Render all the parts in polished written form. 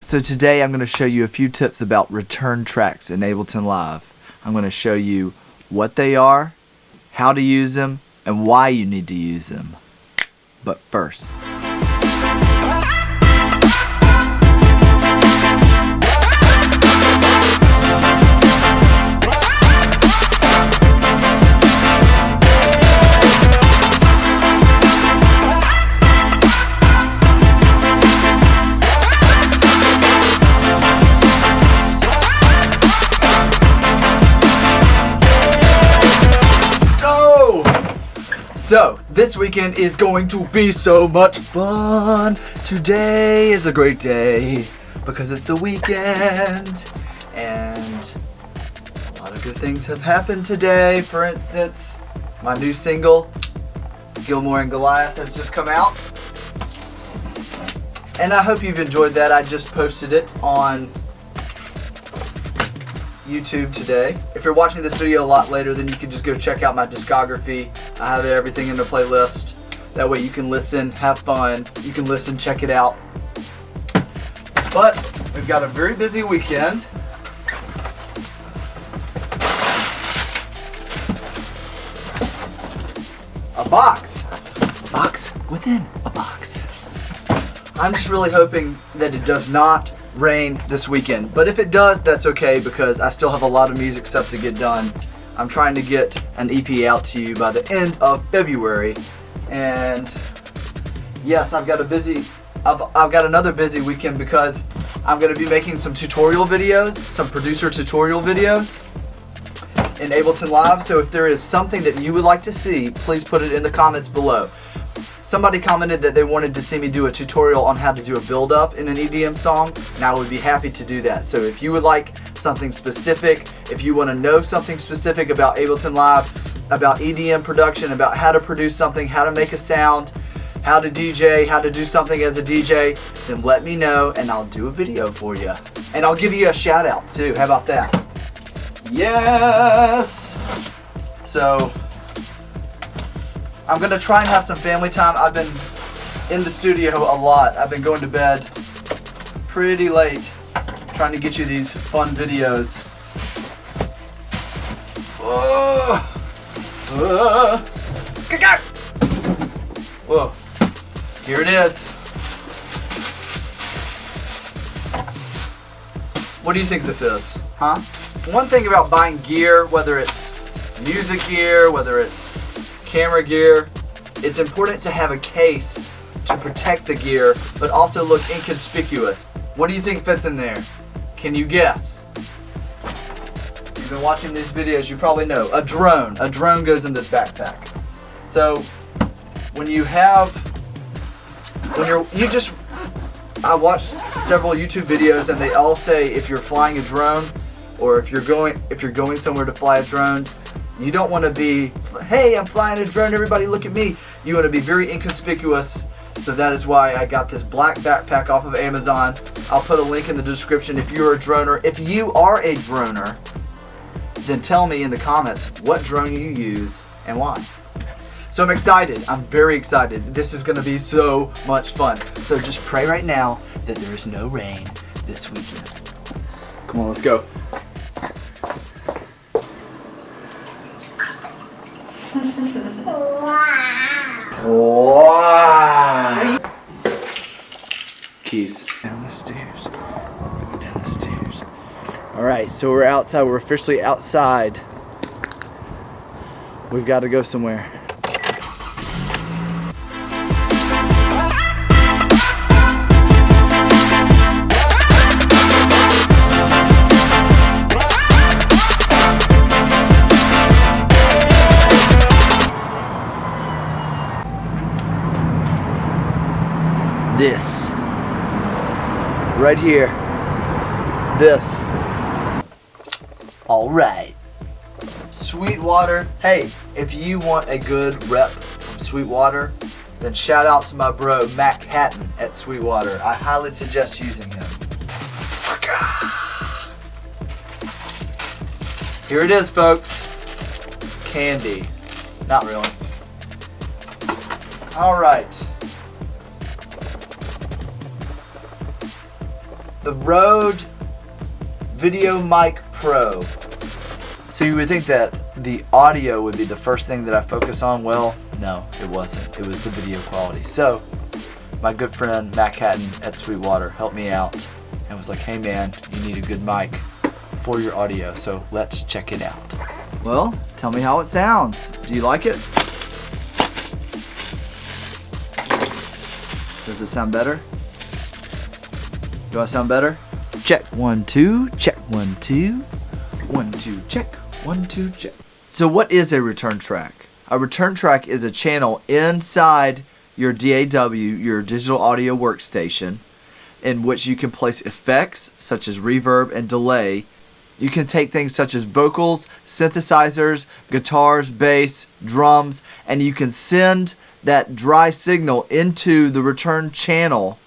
So today I'm going to show you a few tips about return tracks in Ableton Live. I'm going to show you what they are, how to use them, and why you need to use them. But first, so, this weekend is going to be so much fun. Today is a great day because it's the weekend and a lot of good things have happened today. For instance, my new single, Gilmore and Goliath, has just come out. And I hope you've enjoyed that. I just posted it on YouTube today. If you're watching this video a lot later, then you can just go check out my discography. I have everything in the playlist. That way you can listen, have fun. You can listen, check it out. But we've got a very busy weekend. A box. A box within a box. I'm just really hoping that it does not rain this weekend, but if it does, that's okay because I still have a lot of music stuff to get done. I'm trying to get an EP out to you by the end of February, and yes, I've got another busy weekend because I'm going to be making some tutorial videos, some producer tutorial videos in Ableton Live. So if there is something that you would like to see, please put it in the comments below. Somebody commented that they wanted to see me do a tutorial on how to do a build-up in an EDM song, and I would be happy to do that. So if you would like something specific, if you want to know something specific about Ableton Live, about EDM production, about how to produce something, how to make a sound, how to DJ, how to do something as a DJ, then let me know and I'll do a video for you. And I'll give you a shout out too. How about that? Yes! So I'm going to try and have some family time. I've been in the studio a lot. I've been going to bed pretty late trying to get you these fun videos. Whoa. Here it is. What do you think this is? Huh? One thing about buying gear, whether it's music gear, whether it's camera gear, it's important to have a case to protect the gear but also look inconspicuous. What do you think fits in there? Can you guess? You've been watching these videos, you probably know. A drone. A drone goes in this backpack. So when you have, I watched several YouTube videos and they all say if you're flying a drone or if you're going somewhere to fly a drone, you don't want to be, hey, I'm flying a drone, everybody look at me. You want to be very inconspicuous. So that is why I got this black backpack off of Amazon. I'll put a link in the description if you're a droner. If you are a droner, then tell me in the comments what drone you use and why. So I'm excited. I'm very excited. This is going to be so much fun. So just pray right now that there is no rain this weekend. Come on, let's go. Wow. Keys. Down the stairs. Going down the stairs. Alright, so we're outside. We're officially outside. We've got to go somewhere. This right here, this. All right, Sweetwater. Hey, if you want a good rep from Sweetwater, then shout out to my bro Mac Hatton at Sweetwater. I highly suggest using him. Here it is, folks. Candy. Not really. All right. the Rode Video Mic Pro. So you would think that the audio would be the first thing that I focus on. Well, no, it wasn't. It was the video quality. So my good friend Matt Hatton at Sweetwater helped me out and was like, hey man, you need a good mic for your audio, so let's check it out. Well, tell me how it sounds. Do you like it? Does it sound better? Do I sound better? Check 1 2, check 1 2, 1 2, check 1 2, check. So what is a return track? A return track is a channel inside your DAW, your digital audio workstation, in which you can place effects such as reverb and delay. You can take things such as vocals, synthesizers, guitars, bass, drums, and you can send that dry signal into the return channel,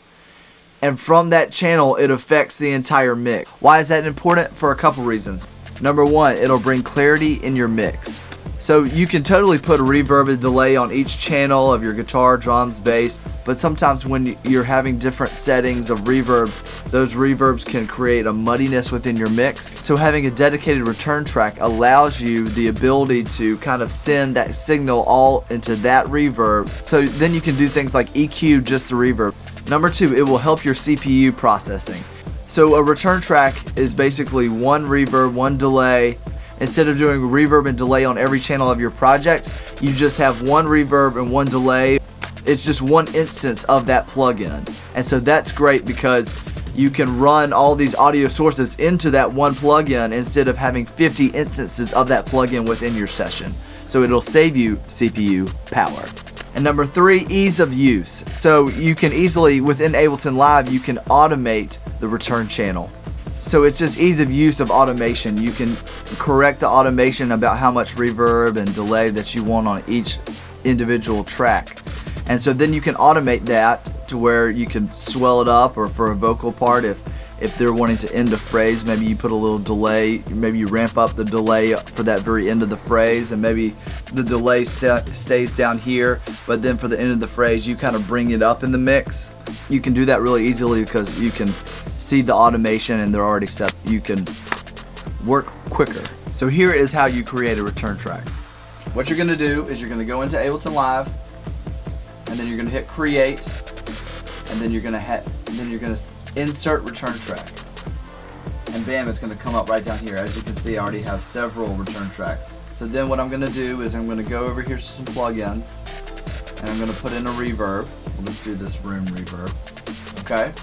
and from that channel it affects the entire mix. Why is that important? For a couple reasons. Number one, it'll bring clarity in your mix. So you can totally put a reverb and delay on each channel of your guitar, drums, bass, but sometimes when you're having different settings of reverbs, those reverbs can create a muddiness within your mix. So having a dedicated return track allows you the ability to kind of send that signal all into that reverb, so then you can do things like EQ just the reverb. Number two, it will help your CPU processing. So a return track is basically one reverb, one delay. Instead of doing reverb and delay on every channel of your project, you just have one reverb and one delay. It's just one instance of that plugin. And so that's great because you can run all these audio sources into that one plugin instead of having 50 instances of that plugin within your session. So it'll save you CPU power. And number three, ease of use. So you can easily, within Ableton Live, you can automate the return channel. So it's just ease of use of automation. You can correct the automation about how much reverb and delay that you want on each individual track. And so then you can automate that to where you can swell it up, or for a vocal part, if they're wanting to end a phrase, maybe you put a little delay, maybe you ramp up the delay for that very end of the phrase, and maybe the delay stays down here, but then for the end of the phrase you kind of bring it up in the mix. You can do that really easily because you can see the automation and they're already set. You can work quicker. So here is how you create a return track. What you're going to do is you're going to go into Ableton Live, and then you're going to hit create, and then you're going to insert return track, and bam, it's going to come up right down here. As you can see, I already have several return tracks. So then what I'm going to do is I'm going to go over here to some plugins, and I'm going to put in a reverb. Let's do this room reverb. Okay,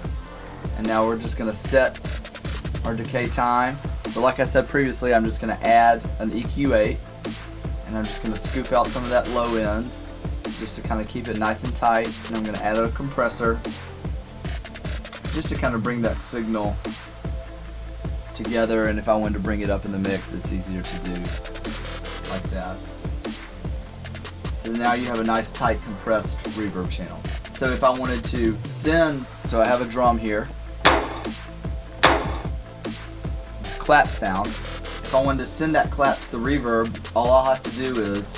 and now we're just going to set our decay time. So like I said previously, I'm just going to add an EQ8, and I'm just going to scoop out some of that low end just to kind of keep it nice and tight, and I'm going to add a compressor just to kind of bring that signal together, and if I wanted to bring it up in the mix, it's easier to do like that. So now you have a nice tight compressed reverb channel. So if I wanted to send, so I have a drum here, this clap sound. If I wanted to send that clap to the reverb, all I'll have to do is,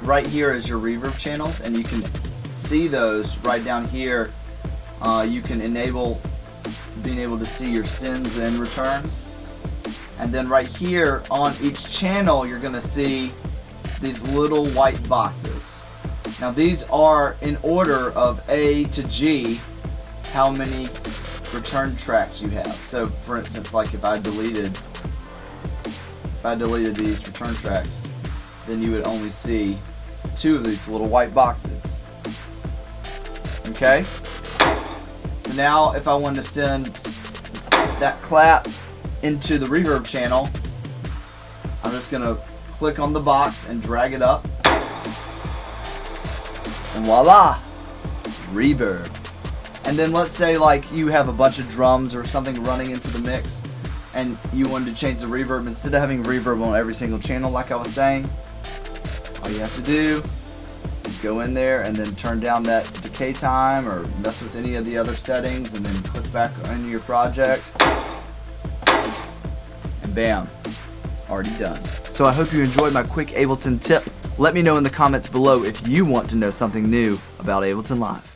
right here is your reverb channels, and you can see those right down here. You can enable being able to see your sends and returns, and then right here on each channel you're going to see these little white boxes. Now these are in order of A to G how many return tracks you have. So for instance, like if I deleted these return tracks, then you would only see 2 of these little white boxes. Okay? So now if I wanted to send that clap into the reverb channel, I'm just going to click on the box and drag it up. And voila! Reverb. And then let's say like you have a bunch of drums or something running into the mix, and you wanted to change the reverb. Instead of having reverb on every single channel like I was saying, all you have to do is go in there and then turn down that decay time or mess with any of the other settings, and then click back into your project, and bam, already done. So I hope you enjoyed my quick Ableton tip. Let me know in the comments below if you want to know something new about Ableton Live.